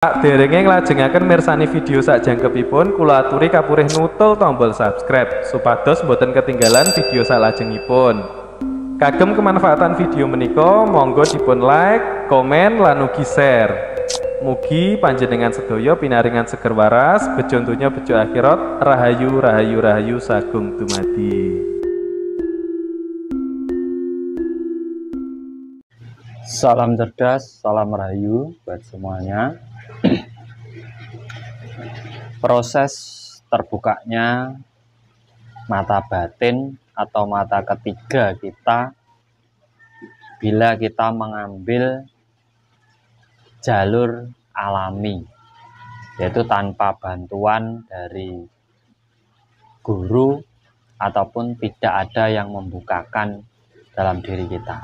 Derenge nglajengaken mirsani video sakjangkepipun, kula aturi kapurih nutul tombol subscribe supados boten ketinggalan video salajengipun. Kagem kemanfaatan video menika, monggo dipun like, komen, lan ugi share. Mugi panjenengan sedaya pinaringan seger waras, bejo donya bejo akhirat, rahayu rahayu rahayu sagung dumadi. Salam cerdas, salam rahayu buat semuanya. Proses terbukanya mata batin atau mata ketiga kita bila kita mengambil jalur alami, yaitu tanpa bantuan dari guru ataupun tidak ada yang membukakan dalam diri kita.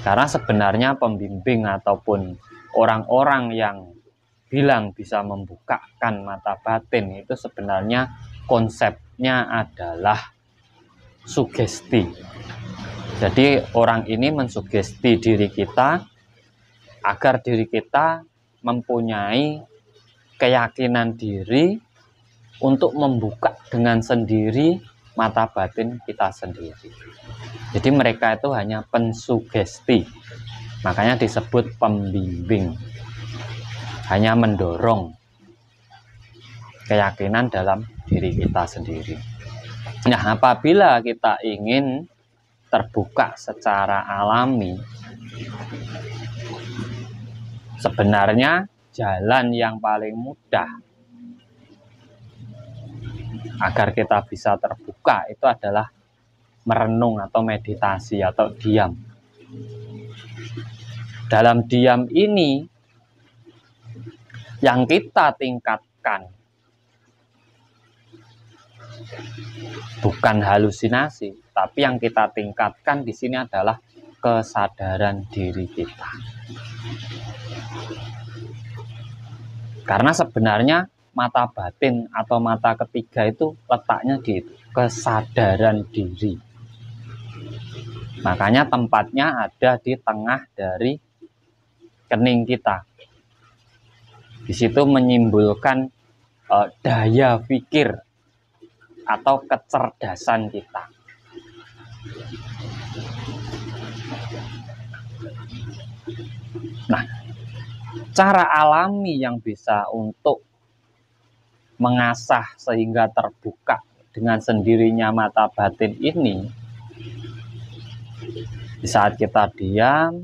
Karena sebenarnya pembimbing ataupun orang-orang yang bilang bisa membukakan mata batin itu sebenarnya konsepnya adalah sugesti. Jadi orang ini mensugesti diri kita agar diri kita mempunyai keyakinan diri untuk membuka dengan sendiri mata batin kita sendiri. Jadi mereka itu hanya pensugesti, makanya disebut pembimbing, hanya mendorong keyakinan dalam diri kita sendiri. Nah, apabila kita ingin terbuka secara alami, sebenarnya jalan yang paling mudah agar kita bisa terbuka itu adalah merenung atau meditasi atau diam. Dalam diam ini yang kita tingkatkan bukan halusinasi, tapi yang kita tingkatkan di sini adalah kesadaran diri kita. Karena sebenarnya mata batin atau mata ketiga itu letaknya di kesadaran diri. Makanya tempatnya ada di tengah dari kening kita. Di situ menyimpulkan daya pikir atau kecerdasan kita. Nah, cara alami yang bisa untuk mengasah sehingga terbuka dengan sendirinya mata batin ini, di saat kita diam,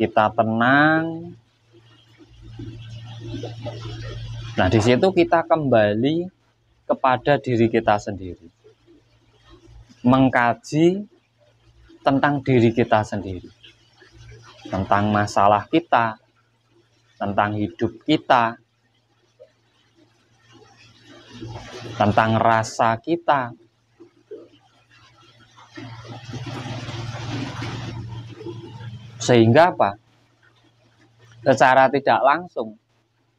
kita tenang. Nah, di situ kita kembali kepada diri kita sendiri, mengkaji tentang diri kita sendiri, tentang masalah kita, tentang hidup kita, tentang rasa kita. Sehingga apa? Secara tidak langsung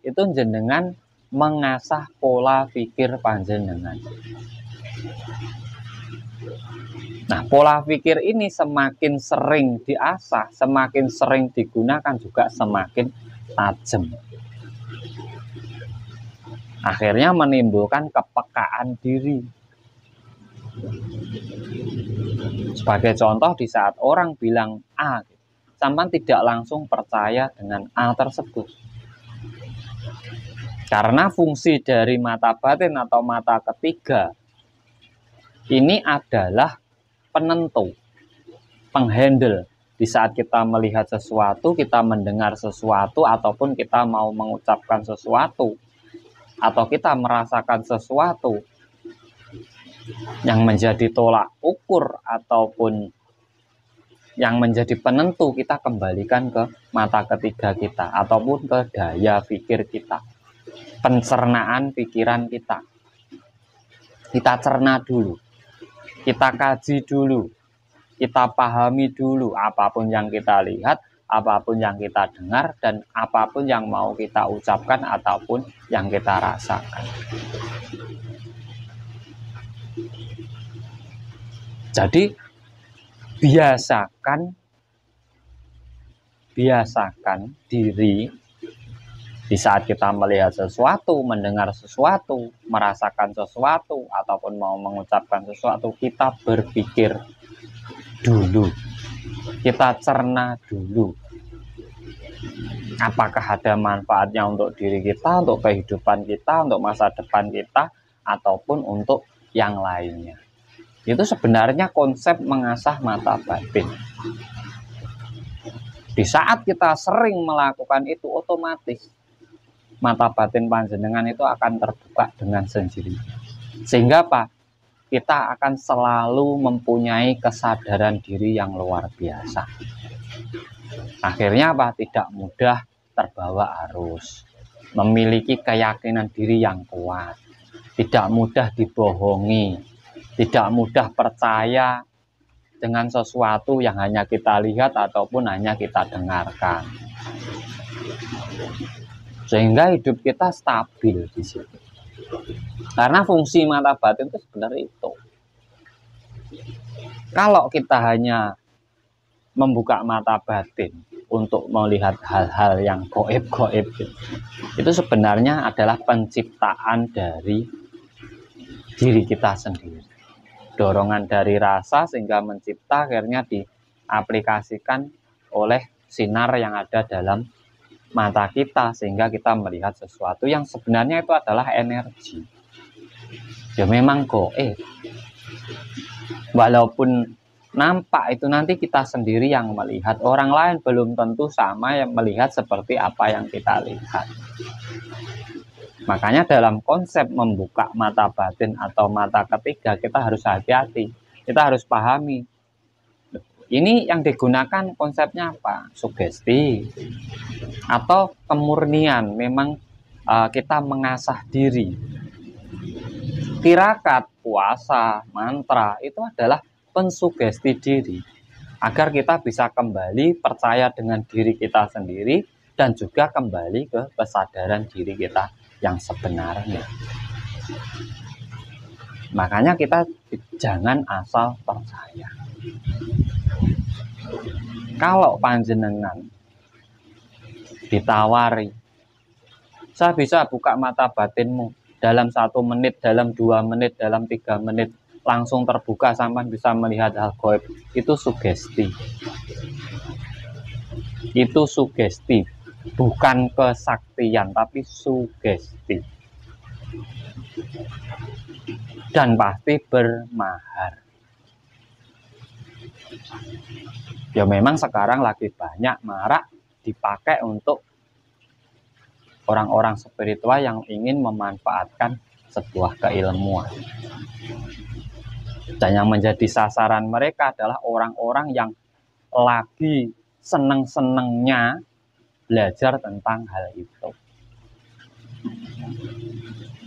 itu jenengan mengasah pola pikir panjenengan. Nah, pola pikir ini semakin sering diasah, semakin sering digunakan juga semakin tajam. Akhirnya menimbulkan kepekaan diri. Sebagai contoh, di saat orang bilang A, sampean tidak langsung percaya dengan A tersebut. Karena fungsi dari mata batin atau mata ketiga ini adalah penentu, penghandle. Di saat kita melihat sesuatu, kita mendengar sesuatu, ataupun kita mau mengucapkan sesuatu, atau kita merasakan sesuatu yang menjadi tolak ukur ataupun yang menjadi penentu, kita kembalikan ke mata ketiga kita ataupun ke daya pikir kita, pencernaan pikiran kita. Kita cerna dulu, kita kaji dulu, kita pahami dulu apapun yang kita lihat, apapun yang kita dengar, dan apapun yang mau kita ucapkan ataupun yang kita rasakan. Jadi biasakan diri Di saat kita melihat sesuatu, mendengar sesuatu, merasakan sesuatu, ataupun mau mengucapkan sesuatu, kita berpikir dulu, kita cerna dulu. Apakah ada manfaatnya untuk diri kita, untuk kehidupan kita, untuk masa depan kita, ataupun untuk yang lainnya. Itu sebenarnya konsep mengasah mata batin. Di saat kita sering melakukan itu, otomatis mata batin panjenengan itu akan terbuka dengan sendiri. Sehingga apa? Kita akan selalu mempunyai kesadaran diri yang luar biasa. Akhirnya apa? Tidak mudah terbawa arus. Memiliki keyakinan diri yang kuat. Tidak mudah dibohongi. Tidak mudah percaya dengan sesuatu yang hanya kita lihat ataupun hanya kita dengarkan. Sehingga hidup kita stabil di situ. Karena fungsi mata batin itu sebenarnya itu. Kalau kita hanya membuka mata batin untuk melihat hal-hal yang goib-goib, itu sebenarnya adalah penciptaan dari diri kita sendiri. Dorongan dari rasa sehingga mencipta, akhirnya diaplikasikan oleh sinar yang ada dalam mata kita, sehingga kita melihat sesuatu yang sebenarnya itu adalah energi. Ya memang goib, walaupun nampak itu nanti kita sendiri yang melihat, orang lain belum tentu sama yang melihat seperti apa yang kita lihat. Makanya dalam konsep membuka mata batin atau mata ketiga, kita harus hati-hati, kita harus pahami. Ini yang digunakan konsepnya apa? Sugesti atau kemurnian. Memang kita mengasah diri. Tirakat, puasa, mantra itu adalah pensugesti diri agar kita bisa kembali percaya dengan diri kita sendiri dan juga kembali ke kesadaran diri kita yang sebenarnya. Makanya kita jangan asal percaya. Kalau panjenengan ditawari, saya bisa buka mata batinmu dalam 1 menit, dalam 2 menit, dalam 3 menit, langsung terbuka sampai bisa melihat hal gaib, itu sugesti. Itu sugesti, bukan kesaktian, tapi sugesti. Dan pasti bermahar. Ya memang sekarang lagi banyak marak dipakai untuk orang-orang spiritual yang ingin memanfaatkan sebuah keilmuan. Dan yang menjadi sasaran mereka adalah orang-orang yang lagi seneng-senengnya belajar tentang hal itu.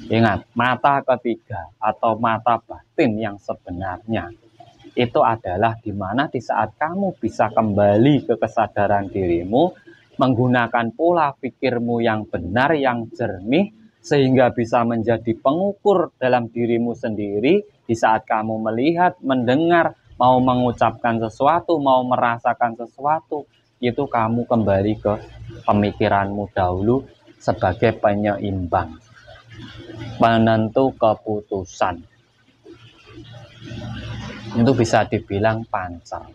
Ingat, mata ketiga atau mata batin yang sebenarnya itu adalah di mana di saat kamu bisa kembali ke kesadaran dirimu, menggunakan pola pikirmu yang benar, yang jernih, sehingga bisa menjadi pengukur dalam dirimu sendiri. Di saat kamu melihat, mendengar, mau mengucapkan sesuatu, mau merasakan sesuatu, itu kamu kembali ke pemikiranmu dahulu sebagai penyeimbang, penentu keputusan. Itu bisa dibilang pancar,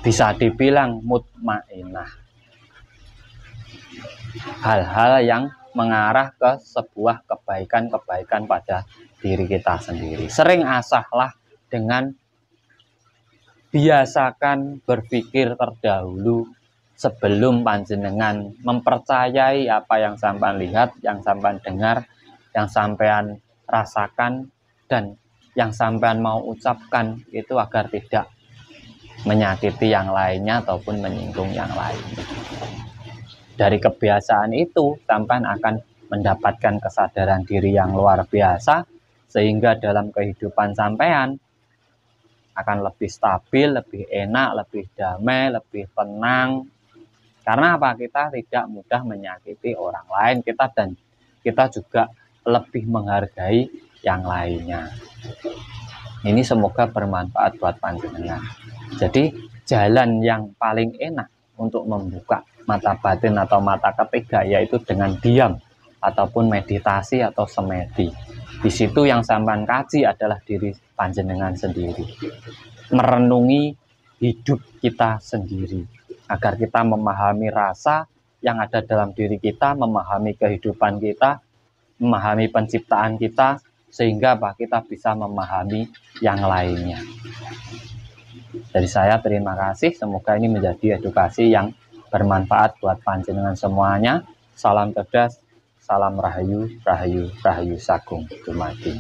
bisa dibilang mutmainah. Hal-hal yang mengarah ke sebuah kebaikan-kebaikan pada diri kita sendiri. Sering asahlah dengan biasakan berpikir terdahulu sebelum panjenengan mempercayai apa yang sampean lihat, yang sampean dengar, yang sampean rasakan, dan yang sampean mau ucapkan itu, agar tidak menyakiti yang lainnya ataupun menyinggung yang lainnya. Dari kebiasaan itu, sampean akan mendapatkan kesadaran diri yang luar biasa, sehingga dalam kehidupan sampean akan lebih stabil, lebih enak, lebih damai, lebih tenang. Karena apa? Kita tidak mudah menyakiti orang lain, dan kita juga lebih menghargai yang lainnya. Ini semoga bermanfaat buat panjenengan. Jadi jalan yang paling enak untuk membuka mata batin atau mata ketiga, yaitu dengan diam ataupun meditasi atau semedi. Di situ yang sampean kaji adalah diri panjenengan sendiri, merenungi hidup kita sendiri, agar kita memahami rasa yang ada dalam diri kita, memahami kehidupan kita, memahami penciptaan kita, sehingga kita bisa memahami yang lainnya. Dari saya terima kasih, semoga ini menjadi edukasi yang bermanfaat buat panjenengan semuanya. Salam cerdas, salam rahayu, rahayu, rahayu sagung dumadi.